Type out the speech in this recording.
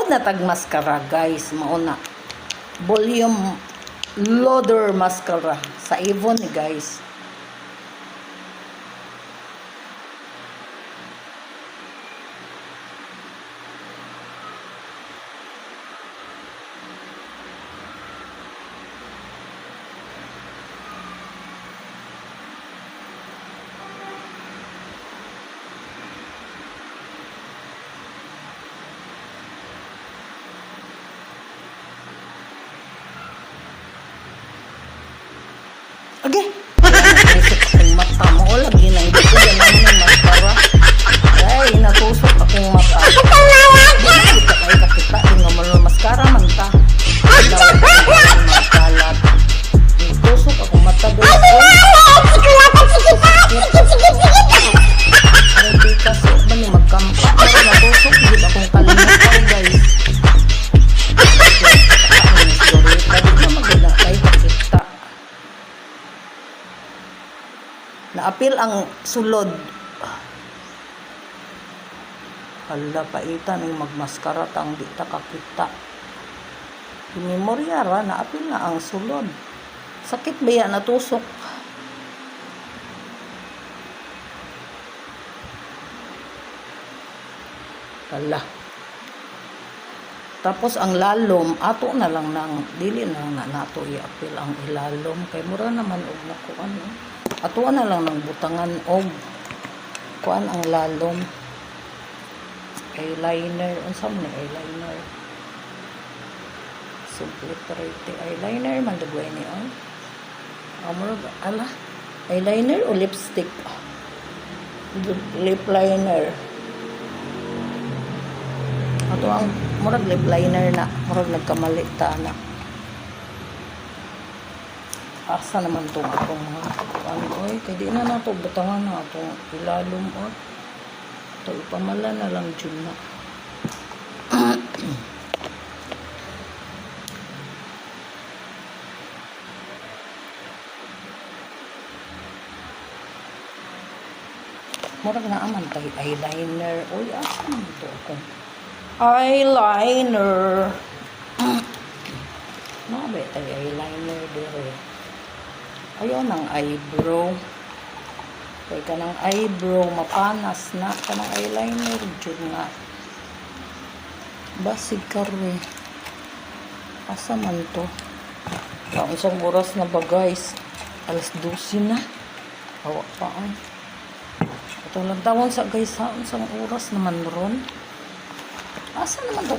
na tag mascara guys, mauna. Volume loader mascara sa Avon ni guys. Okay. Naisip akong mata mo. Lagi na hindi ko ganahan ng mascara. Ay, natusok akong mata. Hindi ka kayo nakita. Yung mga mascara man ta. Magkalat. Natusok akong mata. Hindi kasi ba ni magkampa. Pero natusok. Hindi akong kalimutan guys. Naapil ang sulod. Hala, paitan yung magmaskara tang di ta kakita. Memorya ra, naapil na ang sulod. Sakit ba yan natusok? Hala. Tapos ang lalom, ato na lang nang, dili na nato iapil ang ilalom. Kay mura naman og nakuan. Ato na lang ng butangan og kuan ang lalom. Eyeliner, unsam ni eyeliner. Simple pretty eyeliner man dugay ni on. Amor ala, eyeliner o lipstick? Lip liner. Ato ang murag lip liner na, murag nagkamali ta na. Asa naman to akong mga ano, oy, kaya di na nato butangan na itong ilalom, o. Ito, ipamala na lang dyan na. Murag na aman tayo eyeliner. Oy, asa naman to akong eyeliner. Nabe tayo eyeliner dire. Ayaw ng eyebrow. Kaya ka ng eyebrow, mapanas na. Ka ng eyeliner, dyan nga. Basig karwe. Asa man to? Isang oras na ba guys? Alas 12 na. Awa pa ay. Ito lang tawon sa guys ha. Isang oras naman ron. Asa naman to?